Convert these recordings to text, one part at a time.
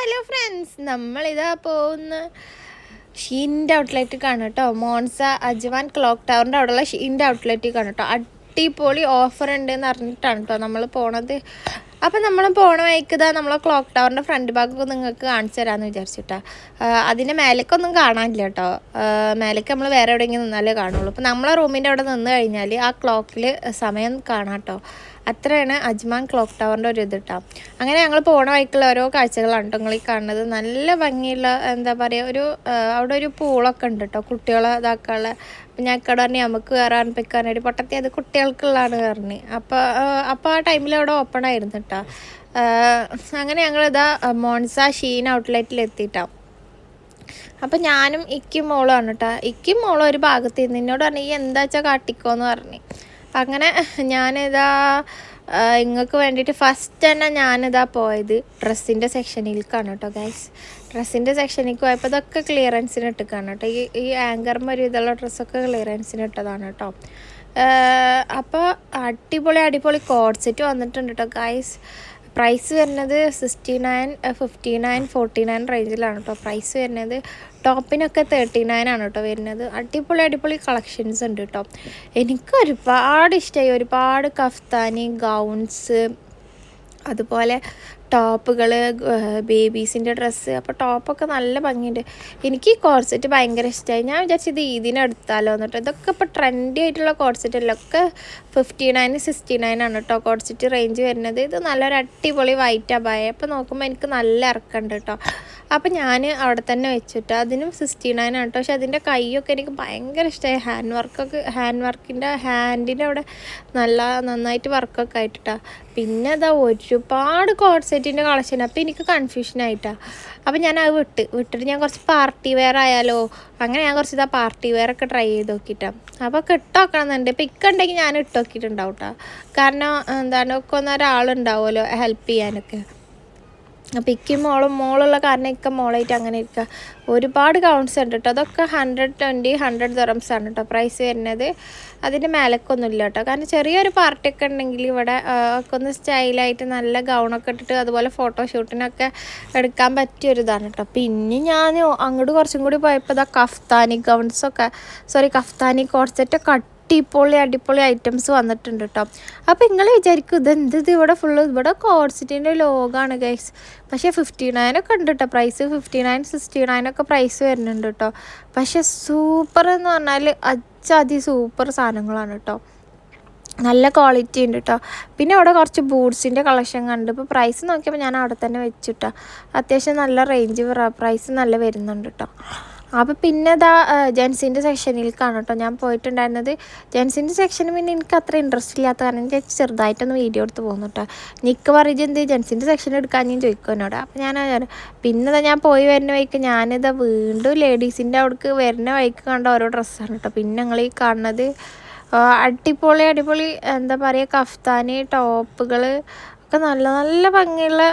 Hello friends, നമ്മളിതാ പോകുന്ന ഷീൻ്റെ outlet കാണും കേട്ടോ. മോൺസ അജ്വാൻ ക്ലോക്ക് ടവറിൻ്റെ അവിടെയുള്ള ഷീൻ്റെ ഔട്ട്ലെറ്റ് കാണും കേട്ടോ. അടിപൊളി ഓഫർ ഉണ്ട് എന്ന് അറിഞ്ഞിട്ടാണ് കേട്ടോ നമ്മൾ പോണത്. അപ്പം നമ്മൾ പോണ വഴിക്കതാ നമ്മളെ ക്ലോക്ക് ടവറിൻ്റെ ഫ്രണ്ട് ഭാഗമൊക്കെ നിങ്ങൾക്ക് കാണിച്ചു തരാമെന്ന് വിചാരിച്ചിട്ടാ. അതിൻ്റെ മേലേക്കൊന്നും കാണാനില്ല കേട്ടോ. മേലേക്ക് നമ്മൾ വേറെ എവിടെയെങ്കിലും നിന്നാലേ കാണുള്ളൂ. അപ്പം നമ്മളെ റൂമിൻ്റെ അവിടെ നിന്ന് കഴിഞ്ഞാൽ ആ ക്ലോക്കിൽ സമയം കാണാം കേട്ടോ. അത്രയാണ് അജ്മാൻ ക്ലോക്ക് ടവറിൻ്റെ ഒരു ഇത് കേട്ടോ. അങ്ങനെ ഞങ്ങൾ പോണ വഴിക്കുള്ള ഓരോ കാഴ്ചകളാണ് കേട്ടോ നിങ്ങൾ ഈ കാണുന്നത്. നല്ല ഭംഗിയുള്ള എന്താ പറയുക, അവിടെ ഒരു പൂളൊക്കെ ഉണ്ട് കേട്ടോ, കുട്ടികളെ ഇതാക്കാനുള്ള. അപ്പം ഞാൻ ഇവിടെ പറഞ്ഞ് നമുക്ക് കയറാൻ പിക്കാനൊരു പൊട്ടത്തി അത് കുട്ടികൾക്കുള്ളതാണ് പറഞ്ഞ്. അപ്പോൾ ആ ടൈമിൽ അവിടെ ഓപ്പൺ ആയിരുന്നു കേട്ടോ. അങ്ങനെ ഞങ്ങളിതാ മോൺസ ഷീൻ ഔട്ട്ലെറ്റിൽ എത്തിയിട്ടാണ്. അപ്പം ഞാനും ഇക്കും മോളുമാണ് കേട്ടോ. ഇക്കും മോളും ഒരു ഭാഗത്ത് ഇരുന്ന് എന്നോട് പറഞ്ഞു ഈ എന്താ വെച്ചാൽ കാട്ടിക്കോന്ന് പറഞ്ഞ്. അങ്ങനെ ഞാനിതാ നിങ്ങൾക്ക് വേണ്ടിയിട്ട് ഫസ്റ്റ് തന്നെ ഞാനിതാ പോയത് ഡ്രസ്സിൻ്റെ സെക്ഷനിലേക്കാണ് കേട്ടോ ഗൈസ്. ഡ്രസ്സിൻ്റെ സെക്ഷനിലേക്ക് പോയപ്പോൾ ഇതൊക്കെ ക്ലിയറൻസിന് ഇട്ടിക്കാണ് കേട്ടോ. ഈ ആങ്കർമ ഒരു ഇതുള്ള ഡ്രസ്സൊക്കെ ക്ലിയറൻസിന് ഇട്ടതാണ് കേട്ടോ. അപ്പോൾ അടിപൊളി കോഡ് സെറ്റ് വന്നിട്ടുണ്ട് കേട്ടോ ഗൈസ്. പ്രൈസ് വരുന്നത് 69, 59, 49 റേഞ്ചിലാണ് കേട്ടോ പ്രൈസ് വരുന്നത്. ടോപ്പിനൊക്കെ 39 ആണ് കേട്ടോ വരുന്നത്. അടിപൊളി കളക്ഷൻസ് ഉണ്ട് കേട്ടോ. എനിക്ക് ഒരുപാട് ഇഷ്ടമായി. ഒരുപാട് കഫ്താനി, ഗൗൺസ്, അതുപോലെ ടോപ്പുകൾ, ബേബീസിൻ്റെ ഡ്രസ്സ്. അപ്പോൾ ടോപ്പൊക്കെ നല്ല ഭംഗിയുണ്ട്. എനിക്ക് ഈ കോഡ്സെറ്റ് ഭയങ്കര ഇഷ്ടമായി. ഞാൻ വിചാരിച്ചത് ഇതിനെടുത്താലോ എന്നിട്ട്. ഇതൊക്കെ ഇപ്പോൾ ട്രെൻഡി ആയിട്ടുള്ള കോഡ്സെറ്റ് അല്ല, ഒക്കെ 59, 69 ആണ് കേട്ടോ കോഡ്സെറ്റ് റേഞ്ച് വരുന്നത്. ഇത് നല്ലൊരു അടിപൊളി വൈറ്റ് അബായ. അപ്പോൾ നോക്കുമ്പോൾ എനിക്ക് നല്ല ഇറക്കമുണ്ട് കേട്ടോ. അപ്പോൾ ഞാൻ അവിടെ തന്നെ വെച്ചിട്ട് അതിനും 69 ആണ് കേട്ടോ. പക്ഷെ അതിൻ്റെ കൈയൊക്കെ എനിക്ക് ഭയങ്കര ഇഷ്ടമായി. ഹാൻഡിൻ്റെ അവിടെ നന്നായിട്ട് വർക്കൊക്കെ ആയിട്ടാ. പിന്നെ അതാ ഒരുപാട് കോഡ് സെറ്റിൻ്റെ കളക്ഷൻ. അപ്പോൾ എനിക്ക് കൺഫ്യൂഷനായിട്ടാണ്. അപ്പോൾ ഞാൻ അത് വിട്ടിട്ട് ഞാൻ കുറച്ച് പാർട്ടി വെയർ ആയാലോ, അങ്ങനെ ഞാൻ കുറച്ച് ഇതാ പാർട്ടി വെയർ ഒക്കെ ട്രൈ ചെയ്ത് നോക്കിയിട്ടാണ്. അപ്പോൾ ഇട്ടോക്കണമെന്നുണ്ട്. ഇപ്പോൾ ഇക്കുണ്ടെങ്കിൽ ഞാൻ ഇട്ട് നോക്കിയിട്ടുണ്ടാവും കേട്ടോ. കാരണം എന്താണ് ഒക്കെ ഒരാളുണ്ടാവുമല്ലോ ഹെൽപ്പ് ചെയ്യാനൊക്കെ. അപ്പോൾ ഇക്കും മോളുള്ള കാരണം ഇക്ക മോളായിട്ട് അങ്ങനെ ഇരിക്കുക. ഒരുപാട് ഗൗൺസ് ഉണ്ട് കേട്ടോ. അതൊക്കെ 120, 100 ദിർഹംസ് ആണ് കേട്ടോ പ്രൈസ് വരുന്നത്. അതിൻ്റെ മേലക്കൊന്നും ഇല്ല കേട്ടോ. കാരണം ചെറിയൊരു പാർട്ടിയൊക്കെ ഉണ്ടെങ്കിൽ ഇവിടെ ഒക്കെ ഒന്ന് സ്റ്റൈലായിട്ട് നല്ല ഗൗണൊക്കെ ഇട്ടിട്ട് അതുപോലെ ഫോട്ടോഷൂട്ടിനൊക്കെ എടുക്കാൻ പറ്റിയൊരിതാണ് കേട്ടോ. പിന്നെ ഞാൻ അങ്ങോട്ട് കുറച്ചും കൂടി പോയപ്പോൾ ഇതാ കഫ്താനി കോഡ്സെറ്റൊക്കെ അടിപൊളി ഐറ്റംസ് വന്നിട്ടുണ്ട് കേട്ടോ. അപ്പോൾ നിങ്ങൾ വിചാരിക്കും ഇത് ഇവിടെ കോഡ്സെറ്റിൻ്റെ ലോഗാണ് ഗൈസ്. പക്ഷേ 59 ഒക്കെ ഉണ്ട് കേട്ടോ പ്രൈസ്. 59, 69 ഒക്കെ പ്രൈസ് വരുന്നുണ്ട് കേട്ടോ. പക്ഷേ സൂപ്പർ എന്ന് പറഞ്ഞാൽ സൂപ്പർ സാധനങ്ങളാണ് കേട്ടോ. നല്ല ക്വാളിറ്റി ഉണ്ട് കേട്ടോ. പിന്നെ അവിടെ കുറച്ച് ബൂട്ട്സിൻ്റെ കളക്ഷൻ കണ്ട്. ഇപ്പോൾ പ്രൈസ് നോക്കിയപ്പോൾ ഞാൻ അവിടെ തന്നെ വെച്ചിട്ടോ. അത്യാവശ്യം നല്ല റേഞ്ച് പ്രൈസ് നല്ല വരുന്നുണ്ട് കേട്ടോ. അപ്പോൾ പിന്നെ ഇതാ ജെൻസിൻ്റെ സെക്ഷനിലേക്കാണ് കേട്ടോ ഞാൻ പോയിട്ടുണ്ടായിരുന്നത്. ജെൻസിൻ്റെ സെക്ഷന് പിന്നെ എനിക്ക് അത്ര ഇൻട്രസ്റ്റ് ഇല്ലാത്ത കാരണം ഞാൻ ചെറുതായിട്ടൊന്ന് വീഡിയോ എടുത്ത് പോകുന്നു കേട്ടോ. നിക്ക് പറയുക എന്ത് ജെൻസിൻ്റെ സെക്ഷൻ എടുക്കാൻ ഞാൻ ചോദിക്കും എന്നോട്. അപ്പോൾ പിന്നെ ഞാൻ പോയി വരുന്ന വഴിക്ക് ഞാനിതാ വീണ്ടും ലേഡീസിൻ്റെ അവിടേക്ക് വരുന്ന വഴിക്ക് കണ്ട ഓരോ ഡ്രസ്സാണ് കേട്ടോ. പിന്നെ ഞങ്ങൾ ഈ കാണുന്നത് അടിപൊളി എന്താ പറയുക കഫ്താനി ടോപ്പുകൾ ഒക്കെ നല്ല ഭംഗിയുള്ള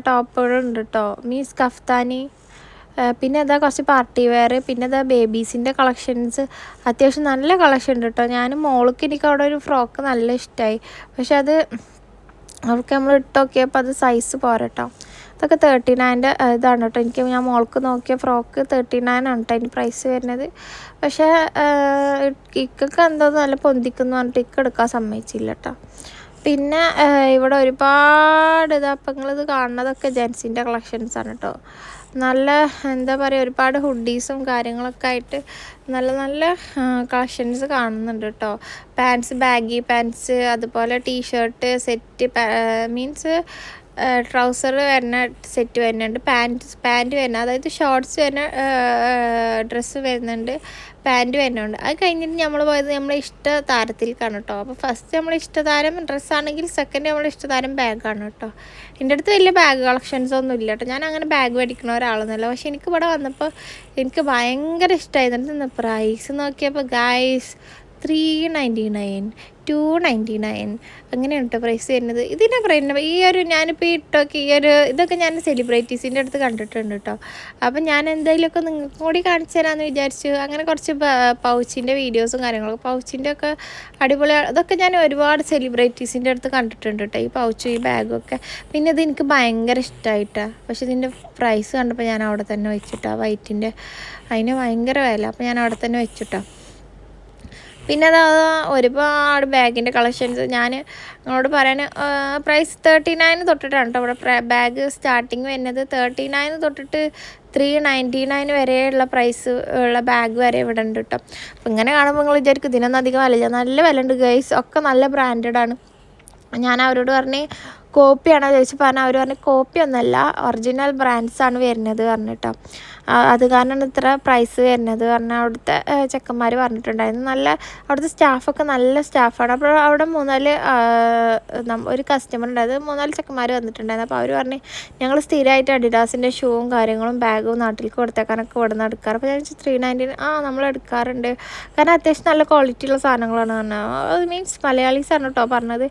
ടോപ്പുകളുണ്ട് കേട്ടോ. മീൻസ് കഫ്താനി. പിന്നെ അതാ കുറച്ച് പാർട്ടി വെയർ. പിന്നെ അതാ ബേബീസിൻ്റെ കളക്ഷൻസ് അത്യാവശ്യം നല്ല കളക്ഷൻ ഉണ്ട് കേട്ടോ. എനിക്ക് അവിടെ ഒരു ഫ്രോക്ക് നല്ല ഇഷ്ടമായി. പക്ഷെ അത് അവൾക്ക് നമ്മൾ ഇട്ട് നോക്കിയപ്പോൾ അത് സൈസ് പോരട്ടോ. അതൊക്കെ 39 ഇതാണ് കേട്ടോ. ഞാൻ മോൾക്ക് നോക്കിയ ഫ്രോക്ക് 39 ആണ് കേട്ടോ അതിന് പ്രൈസ് വരുന്നത്. പക്ഷേ ഇക്കൊക്കെ എന്തോ നല്ല പൊന്തിക്കുന്നു പറഞ്ഞിട്ട് എടുക്കാൻ സമ്മതിച്ചില്ല കേട്ടോ. പിന്നെ ഇവിടെ ഒരുപാട് അപ്പം നിങ്ങളിത് കാണുന്നതൊക്കെ ജെൻസിൻ്റെ കളക്ഷൻസാണ് കേട്ടോ. നല്ല എന്താ പറയുക ഒരുപാട് ഹുഡീസും കാര്യങ്ങളൊക്കെ ആയിട്ട് നല്ല കളക്ഷൻസ് കാണുന്നുണ്ട് കേട്ടോ. ബാഗി പാൻസ്, അതുപോലെ ടീഷർട്ട് സെറ്റ്, മീൻസ് ട്രൗസർ വരുന്ന സെറ്റ് വരുന്നുണ്ട്. പാൻറ്റ് വരുന്ന, അതായത് ഷോർട്ട്സ് വരുന്ന ഡ്രസ്സ് വരുന്നുണ്ട്, പാൻറ്റ് വരുന്നുണ്ട്. അത് കഴിഞ്ഞിട്ട് നമ്മൾ പോയത് നമ്മളെ ഇഷ്ട താരത്തിലേക്കാണ് കേട്ടോ. അപ്പോൾ ഫസ്റ്റ് നമ്മളെ ഇഷ്ടതാരം ഡ്രസ്സാണെങ്കിൽ സെക്കൻഡ് നമ്മളെ ഇഷ്ടതാരം ബാഗാണ് കേട്ടോ. എൻ്റെ അടുത്ത് വലിയ ബാഗ് കളക്ഷൻസ് ഒന്നും ഇല്ല കേട്ടോ. ഞാൻ അങ്ങനെ ബാഗ് മേടിക്കുന്ന ഒരാളൊന്നുമല്ല. പക്ഷെ എനിക്ക് ഇവിടെ വന്നപ്പോൾ എനിക്ക് ഭയങ്കര ഇഷ്ടമായി. എന്നിട്ട് പ്രൈസ് നോക്കിയപ്പോൾ ഗൈസ് 399, 299 അങ്ങനെയാണ് കേട്ടോ പ്രൈസ് വരുന്നത്. ഇതിൻ്റെ പറയുന്നത് ഈ ഒരു ഞാനിപ്പോൾ ഈ ഇട്ടൊക്കെ ഈ ഒരു ഇതൊക്കെ ഞാൻ സെലിബ്രിറ്റീസിൻ്റെ അടുത്ത് കണ്ടിട്ടുണ്ട് കേട്ടോ. അപ്പം ഞാൻ എന്തെങ്കിലുമൊക്കെ നിങ്ങൾക്കും കൂടി കാണിച്ചു തരാമെന്ന് വിചാരിച്ചു. അങ്ങനെ കുറച്ച് പൗച്ചിൻ്റെ വീഡിയോസും കാര്യങ്ങളൊക്കെ പൗച്ചിൻ്റെ ഒക്കെ അടിപൊളി അതൊക്കെ ഞാൻ ഒരുപാട് സെലിബ്രിറ്റീസിൻ്റെ അടുത്ത് കണ്ടിട്ടുണ്ട് കേട്ടോ, ഈ പൗച്ചും ഈ ബാഗും ഒക്കെ. പിന്നെ ഇത് എനിക്ക് ഭയങ്കര ഇഷ്ടമായിട്ടാണ്. പക്ഷേ ഇതിൻ്റെ പ്രൈസ് കണ്ടപ്പോൾ ഞാൻ അവിടെ തന്നെ വെച്ചിട്ടാ, വൈറ്റിൻ്റെ അതിന് ഭയങ്കര വില. അപ്പോൾ ഞാൻ അവിടെ തന്നെ വെച്ചിട്ടാ. പിന്നെ അത് ഒരുപാട് ബാഗിൻ്റെ കളക്ഷൻസ് ഞാൻ നിങ്ങളോട് പറയാൻ പ്രൈസ് 39 തൊട്ടിട്ടാണ് കേട്ടോ ഇവിടെ ബാഗ് സ്റ്റാർട്ടിങ് വരുന്നത്. 39 തൊട്ടിട്ട് 399 വരെയുള്ള പ്രൈസ് ഉള്ള ബാഗ് വരെ ഇവിടെ ഉണ്ട് കേട്ടോ. അപ്പം ഇങ്ങനെ കാണുമ്പോൾ നിങ്ങൾ വിചാരിക്കും ഇതിനൊന്നും അധികം വിലയില്ല. നല്ല വില ഉണ്ട് ഗൈസ്, ഒക്കെ നല്ല ബ്രാൻഡഡാണ്. ഞാൻ അവരോട് പറഞ്ഞ് കോപ്പിയാണോ ചോദിച്ചു പറഞ്ഞാൽ അവർ പറഞ്ഞ് കോപ്പി ഒന്നല്ല, ഒറിജിനൽ ബ്രാൻഡ്സാണ് വരുന്നത് പറഞ്ഞിട്ടോ. അത് കാരണമാണ് ഇത്ര പ്രൈസ് വരുന്നത് പറഞ്ഞാൽ അവിടുത്തെ ചെക്കന്മാർ പറഞ്ഞിട്ടുണ്ടായിരുന്നു. നല്ല അവിടുത്തെ സ്റ്റാഫൊക്കെ നല്ല സ്റ്റാഫാണ്. അപ്പോൾ അവിടെ ഒരു കസ്റ്റമർ ഉണ്ടായത് 3-4 ചെക്കന്മാർ വന്നിട്ടുണ്ടായിരുന്നു. അപ്പോൾ അവർ പറഞ്ഞ് ഞങ്ങൾ സ്ഥിരമായിട്ട് അഡിഡാസിൻ്റെ ഷൂവും കാര്യങ്ങളും ബാഗും നാട്ടിലേക്ക് കൊടുത്തേക്കാനൊക്കെ ഇവിടെ നിന്ന് എടുക്കാറ്. അപ്പോൾ ഞാൻ 399 നമ്മൾ എടുക്കാറുണ്ട്, കാരണം അത്യാവശ്യം നല്ല ക്വാളിറ്റിയുള്ള സാധനങ്ങളാണ് പറഞ്ഞത്. അത് മീൻസ് മലയാളീസാണ് കേട്ടോ പറഞ്ഞത്.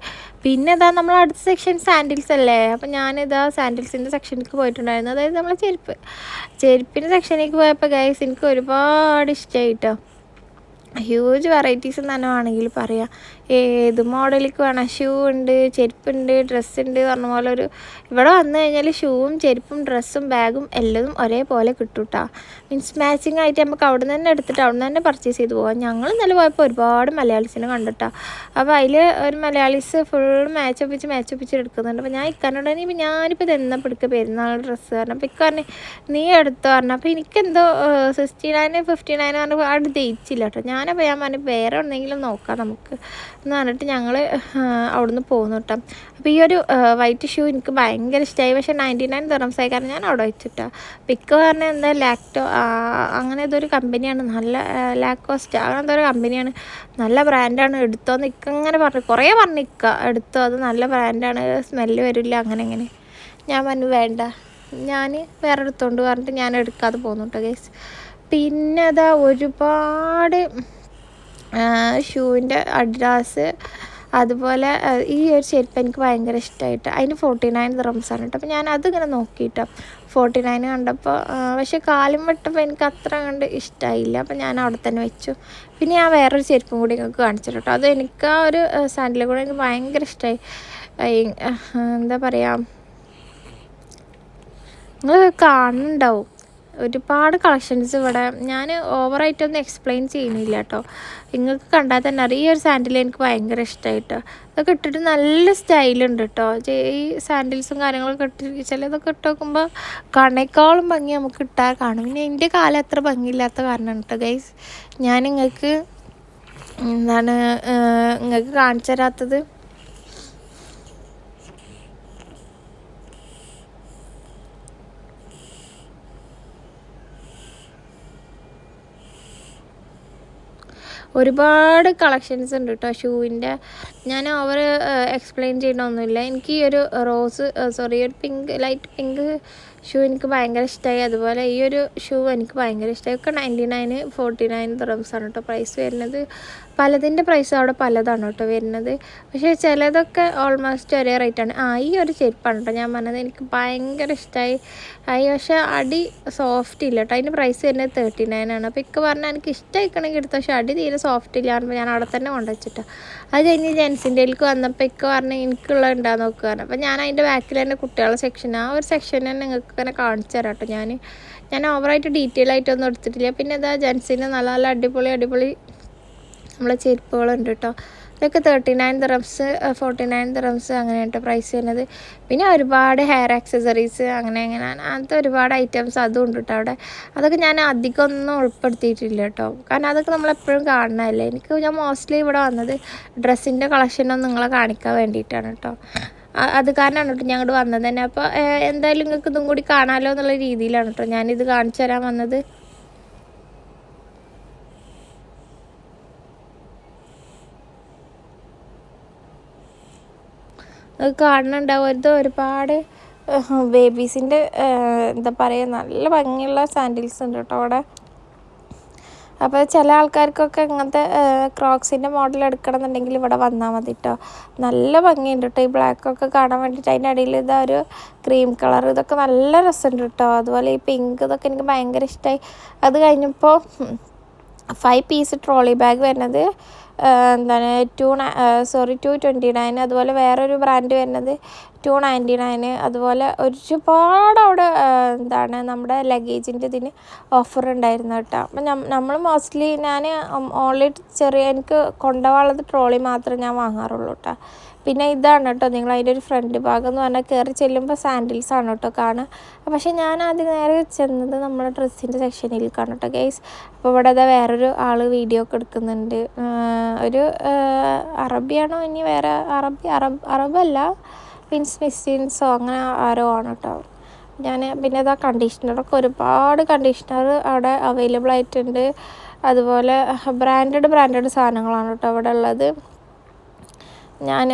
പിന്നെ ഇതാ നമ്മൾ അടുത്ത സെക്ഷൻ സാൻഡിൽസ് അല്ലേ. അപ്പം ഞാനിതാ സാൻഡിൽസിൻ്റെ സെക്ഷനിലേക്ക് പോയിട്ടുണ്ടായിരുന്നു. അതായത് നമ്മളെ ചെരുപ്പിൻ്റെ സെക്ഷനിലേക്ക് പോയപ്പോൾ ഗൈസ് എനിക്ക് ഒരുപാട് ഇഷ്ടമായി കേട്ടോ. ഹ്യൂജ് വെറൈറ്റീസ് തന്നെ വേണമെങ്കിൽ പറയാം. ഏത് മോഡലിലേക്ക് വേണം, ഷൂ ഉണ്ട്, ചെരുപ്പുണ്ട്, ഡ്രസ്സുണ്ട് പറഞ്ഞ പോലെ ഇവിടെ വന്നു കഴിഞ്ഞാൽ ഷൂവും ചെരുപ്പും ഡ്രസ്സും ബാഗും എല്ലതും ഒരേപോലെ കിട്ടും കേട്ടോ. മീൻസ് മാച്ചിങ് ആയിട്ട് നമുക്ക് അവിടെ നിന്ന് തന്നെ എടുത്തിട്ട് അവിടെ നിന്ന് തന്നെ പർച്ചേസ് ചെയ്ത് പോകാം. ഞങ്ങൾ ഇന്നലെ പോയപ്പോൾ ഒരുപാട് മലയാളീസിനെ കണ്ടിട്ടാ. അപ്പോൾ അതിൽ ഒരു മലയാളീസ് ഫുൾ മാച്ച് ഒപ്പിച്ച് എടുക്കുന്നുണ്ട്. അപ്പോൾ ഞാൻ ഇക്കാനോട് ഇപ്പം ഞാനിപ്പോൾ ഇത് എന്നപ്പോൾ എടുക്കുക പെരുന്നാൾ ഡ്രസ്സ് പറഞ്ഞു. അപ്പോൾ ഇക്ക പറഞ്ഞു നീ എടുത്തോ പറഞ്ഞു. അപ്പോൾ എനിക്കെന്തോ 69, 59 പറഞ്ഞപ്പോൾ അവിടെ ദയിച്ചില്ല കേട്ടോ. ഞാനപ്പോൾ ഞാൻ പറഞ്ഞു വേറെ എന്തെങ്കിലും നോക്കാം നമുക്ക് എന്ന് പറഞ്ഞിട്ട് ഞങ്ങൾ അവിടെ നിന്ന് പോകുന്നു കേട്ടോ. അപ്പോൾ ഈ ഒരു വൈറ്റ് ഷൂ എനിക്ക് ഭയങ്കര ഇഷ്ടമായി. പക്ഷേ 99 ദിർഹംസായി കാരണം ഞാൻ അവിടെ വെച്ചിട്ടാണ്. പിക്ക് പറഞ്ഞാൽ എന്താ ലാക്ടോ അങ്ങനെ ഇതൊരു കമ്പനിയാണ്, നല്ല ലാക്കോസ്റ്റ് അങ്ങനത്തെ ഒരു കമ്പനിയാണ്, നല്ല ബ്രാൻഡാണ്, എടുത്തോന്ന് ഇക്കങ്ങനെ പറഞ്ഞു, കുറേ പറഞ്ഞിക്ക എടുത്തോ അത് നല്ല ബ്രാൻഡാണ്, സ്മെല്ല് വരില്ല അങ്ങനെ. ഞാൻ പറഞ്ഞു വേണ്ട, ഞാൻ വേറെ എടുത്തോണ്ട് പറഞ്ഞിട്ട് ഞാൻ എടുക്കാതെ പോകുന്നു കേട്ടോ ഗൈസ്. പിന്നെ അതാ ഒരുപാട് ഷൂവിൻ്റെ അഡിഡാസ്, അതുപോലെ ഈ ഒരു ചെരുപ്പ് എനിക്ക് ഭയങ്കര ഇഷ്ടമായിട്ട്. അതിന് 49 ദിർഹംസാണ് കേട്ടോ. അപ്പോൾ ഞാൻ അതിങ്ങനെ നോക്കിയിട്ടോ 49 കണ്ടപ്പോൾ. പക്ഷേ കാലും വെട്ടപ്പോൾ എനിക്ക് അത്ര കണ്ട് ഇഷ്ടമായില്ല. അപ്പോൾ ഞാൻ അവിടെ തന്നെ വെച്ചു. പിന്നെ ഞാൻ വേറൊരു ചെരുപ്പും കൂടി നിങ്ങൾക്ക് കാണിച്ചു കേട്ടോ. അത് എനിക്ക് ആ ഒരു സാൻഡിൽ കൂടെ എനിക്ക് ഭയങ്കര ഇഷ്ടമായി. എന്താ പറയുക, നിങ്ങൾ കാണുന്നുണ്ടാവും ഒരുപാട് കളക്ഷൻസ് ഇവിടെ. ഞാൻ ഓവറായിട്ടൊന്നും എക്സ്പ്ലെയിൻ ചെയ്യുന്നില്ല കേട്ടോ, നിങ്ങൾക്ക് കണ്ടാൽ തന്നെ അറിയാം. ഈ ഒരു സാൻഡിൽ എനിക്ക് ഭയങ്കര ഇഷ്ടമായിട്ടോ. ഇതൊക്കെ ഇട്ടിട്ട് നല്ല സ്റ്റൈലുണ്ട് കേട്ടോ. ഈ സാൻഡിൽസും കാര്യങ്ങളൊക്കെ ഇട്ട് ചിലതൊക്കെ ഇട്ട് നോക്കുമ്പോൾ കണേക്കാളും ഭംഗി നമുക്ക് ഇട്ടാൽ കാണും. പിന്നെ എൻ്റെ കാലം അത്ര ഭംഗിയില്ലാത്ത കാരണമാണ് കേട്ടോ ഗൈസ് ഞാൻ നിങ്ങൾക്ക് കാണിച്ചു തരാത്തത്. ഒരുപാട് കളക്ഷൻസ് ഉണ്ട് കേട്ടോ ഷൂവിൻ്റെ. ഞാൻ ഓവർ എക്സ്പ്ലെയിൻ ചെയ്യണമൊന്നുമില്ല. എനിക്ക് ഈ ഒരു ഒരു പിങ്ക്, ലൈറ്റ് പിങ്ക് ഷൂ എനിക്ക് ഭയങ്കര ഇഷ്ടമായി. അതുപോലെ ഈ ഒരു ഷൂ എനിക്ക് ഭയങ്കര ഇഷ്ടമായി. ഒക്കെ 99, 49 ദിർഹംസാണ് കേട്ടോ പ്രൈസ് വരുന്നത്. പലതിൻ്റെ പ്രൈസ് അവിടെ പലതാണ് കേട്ടോ വരുന്നത്. പക്ഷേ ചിലതൊക്കെ ഓൾമോസ്റ്റ് ഒരേ റേറ്റാണ്. ഈ ഒരു ചെരുപ്പാണ് കേട്ടോ ഞാൻ പറഞ്ഞത്, എനിക്ക് ഭയങ്കര ഇഷ്ടമായി. പക്ഷേ അടി സോഫ്റ്റ് ഇല്ല കേട്ടോ. അതിൻ്റെ പ്രൈസ് വരുന്നത് 39 ആണ്. അപ്പോൾ ഇക്ക പറഞ്ഞാൽ എനിക്ക് ഇഷ്ടമായിക്കണമെങ്കിൽ എടുത്തു, പക്ഷേ അടി തീരെ സോഫ്റ്റ് ഇല്ല പറഞ്ഞപ്പോൾ ഞാൻ അവിടെ തന്നെ കൊണ്ടുവച്ചിട്ടാണ്. അത് കഴിഞ്ഞ് ജെൻസിൻ്റെയിലേക്ക് വന്നപ്പോൾ ഇക്ക പറഞ്ഞാൽ എനിക്കുള്ളത് ഉണ്ടാകുന്ന നോക്കുകയാണ്. അപ്പോൾ ഞാൻ അതിൻ്റെ ബാക്കിൽ തന്നെ കുട്ടികളുടെ സെക്ഷൻ, ആ ഒരു സെക്ഷൻ തന്നെ നിങ്ങൾക്ക് ഇങ്ങനെ കാണിച്ചു തരാം കേട്ടോ. ഞാൻ ഓവറായിട്ട് ഡീറ്റെയിൽ ആയിട്ടൊന്നും എടുത്തിട്ടില്ല. പിന്നെ ഇതാ ജെൻസിൻ്റെ നല്ല നല്ല അടിപൊളി നമ്മളെ ചെരുപ്പുകളുണ്ട് കേട്ടോ. ഇതൊക്കെ 39 ദിർഹംസ്, 49 ദിർഹംസ് അങ്ങനെയായിട്ട് പ്രൈസ് വരുന്നത്. പിന്നെ ഒരുപാട് ഹെയർ ആക്സസറീസ് അങ്ങനെ അങ്ങനത്തെ ഒരുപാട് ഐറ്റംസ് അതും ഉണ്ട് കേട്ടോ അവിടെ. അതൊക്കെ ഞാൻ അധികമൊന്നും ഉൾപ്പെടുത്തിയിട്ടില്ല കേട്ടോ, കാരണം അതൊക്കെ നമ്മളെപ്പോഴും കാണുന്നതല്ലേ. ഞാൻ മോസ്റ്റ്ലി ഇവിടെ വന്നത് ഡ്രസ്സിൻ്റെ കളക്ഷനൊന്നും നിങ്ങളെ കാണിക്കാൻ വേണ്ടിയിട്ടാണ് കേട്ടോ. അത് കാരണമാണ് കേട്ടോ ഞാൻ ഇങ്ങോട്ട് വന്നത് തന്നെ. അപ്പോൾ എന്തായാലും നിങ്ങൾക്ക് ഇതും കൂടി കാണാമല്ലോ എന്നുള്ള രീതിയിലാണ് കേട്ടോ ഞാനിത് കാണിച്ചു തരാൻ വന്നത്. കാണുന്നുണ്ടാവും ഒരുപാട് ബേബീസിൻ്റെ എന്താ പറയുക നല്ല ഭംഗിയുള്ള സാൻഡിൽസ് ഉണ്ട് കേട്ടോ അവിടെ. അപ്പോൾ ചില ആൾക്കാർക്കൊക്കെ ഇങ്ങനത്തെ ക്രോക്സിൻ്റെ മോഡൽ എടുക്കണം എന്നുണ്ടെങ്കിൽ ഇവിടെ വന്നാൽ മതി കേട്ടോ. നല്ല ഭംഗിയുണ്ട് കേട്ടോ ഈ ബ്ലാക്കൊക്കെ കാണാൻ വേണ്ടിയിട്ട്. അതിൻ്റെ അടിയിൽ ഇതാ ഒരു ക്രീം കളർ, ഇതൊക്കെ നല്ല രസമുണ്ട് കേട്ടോ. അതുപോലെ ഈ പിങ്ക് ഇതൊക്കെ എനിക്ക് ഭയങ്കര ഇഷ്ടമായി. അത് കഴിഞ്ഞപ്പോൾ 5 പീസ് ട്രോളി ബാഗ് വരുന്നത് എന്താണ് 229. അതുപോലെ വേറൊരു ബ്രാൻഡ് വരുന്നത് 299. അതുപോലെ ഒരുപാട് അവിടെ എന്താണ് നമ്മുടെ ലഗേജിൻ്റെ ഇതിന് ഓഫർ ഉണ്ടായിരുന്നു കേട്ടോ. അപ്പം നമ്മൾ മോസ്റ്റ്ലി ഞാൻ ഓൺലി എനിക്ക് കൊണ്ടുപോകാനുള്ളത് ട്രോളി മാത്രമേ ഞാൻ വാങ്ങാറുള്ളൂ കേട്ടോ. പിന്നെ ഇതാണ് കേട്ടോ നിങ്ങൾ അതിൻ്റെ ഒരു ഫ്രണ്ട് ഭാഗം എന്ന് പറഞ്ഞാൽ കയറി ചെല്ലുമ്പോൾ സാൻഡിൽസ് ആണ് കേട്ടോ കാണുക. പക്ഷേ ഞാൻ ആദ്യം നേരെ ചെന്നത് നമ്മുടെ ഡ്രസ്സിൻ്റെ സെക്ഷനിലേക്കാണ് കേട്ടോ ഗൈസ്. അപ്പോൾ ഇവിടെ അതാ വേറൊരു ആൾ വീഡിയോ ഒക്കെ എടുക്കുന്നുണ്ട്. ഒരു അറബിയാണോ ഇനി വേറെ അറബല്ല മീൻസ് മിസ്സിൻസോ അങ്ങനെ ആരോ ആണ് കേട്ടോ. പിന്നെ ഇതാ കണ്ടീഷണറൊക്കെ ഒരുപാട് കണ്ടീഷണർ അവിടെ അവൈലബിൾ ആയിട്ടുണ്ട്. അതുപോലെ ബ്രാൻഡഡ് സാധനങ്ങളാണ് കേട്ടോ അവിടെ ഉള്ളത്. ഞാൻ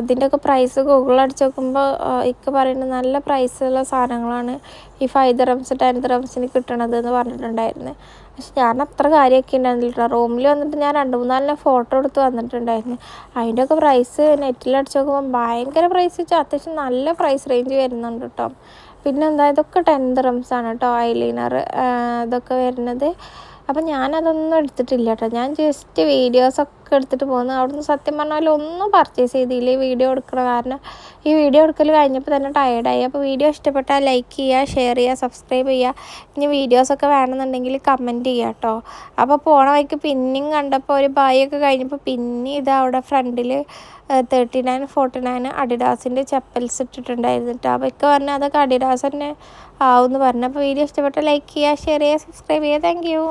ഇതിൻ്റെയൊക്കെ പ്രൈസ് ഗൂഗിളിൽ അടിച്ച് നോക്കുമ്പോൾ ഇക്ക് പറയുന്നത് നല്ല പ്രൈസുള്ള സാധനങ്ങളാണ് ഈ 5 ദിർഹംസ് 10 ദിർഹംസിന് കിട്ടണത് എന്ന് പറഞ്ഞിട്ടുണ്ടായിരുന്നു. പക്ഷെ ഞാൻ അത്ര കാര്യമൊക്കെ ഉണ്ടായിരുന്നില്ല. റൂമിൽ വന്നിട്ട് ഞാൻ 2-3 ഫോട്ടോ എടുത്ത് വന്നിട്ടുണ്ടായിരുന്നു. അതിൻ്റെയൊക്കെ പ്രൈസ് നെറ്റിൽ അടിച്ച് നോക്കുമ്പോൾ ഭയങ്കര പ്രൈസ് വെച്ചാൽ അത്യാവശ്യം നല്ല പ്രൈസ് റേഞ്ച് വരുന്നുണ്ട് കേട്ടോ. പിന്നെ ഇതൊക്കെ 10 ദിർഹംസാണ് കേട്ടോ ഐലൈനർ ഇതൊക്കെ വരുന്നത്. അപ്പം ഞാനതൊന്നും എടുത്തിട്ടില്ല കേട്ടോ. ഞാൻ ജസ്റ്റ് വീഡിയോസൊക്കെ എടുത്തിട്ട് പോകുന്നു. അവിടുന്ന് സത്യം പറഞ്ഞാൽ ഒന്നും പർച്ചേസ് ചെയ്തില്ല ഈ വീഡിയോ എടുക്കണ കാരണം. ഈ വീഡിയോ എടുക്കൽ കഴിഞ്ഞപ്പോൾ തന്നെ ടയേർഡായി. അപ്പോൾ വീഡിയോ ഇഷ്ടപ്പെട്ടാൽ ലൈക്ക് ചെയ്യുക, ഷെയർ ചെയ്യുക, സബ്സ്ക്രൈബ് ചെയ്യുക. ഇനി വീഡിയോസൊക്കെ വേണമെന്നുണ്ടെങ്കിൽ കമൻറ്റ് ചെയ്യുക കേട്ടോ. അപ്പോൾ പോണ വഴിക്ക് പിന്നെയും കണ്ടപ്പോൾ ഒരു ബായൊക്കെ കഴിഞ്ഞപ്പോൾ പിന്നെ ഇതാ അവിടെ ഫ്രണ്ടിൽ 39-49 അഡിഡാസിൻ്റെ ചെപ്പൽസ് ഇട്ടിട്ടുണ്ടായിരുന്നു കേട്ടോ. അപ്പോൾ ഒക്കെ പറഞ്ഞാൽ അതൊക്കെ അഡിഡാസ് തന്നെ ആവും എന്ന് പറഞ്ഞു. അപ്പോൾ വീഡിയോ ഇഷ്ടപ്പെട്ടാൽ ലൈക്ക് ചെയ്യുക, ഷെയർ ചെയ്യുക, സബ്സ്ക്രൈബ് ചെയ്യുക. Thank you.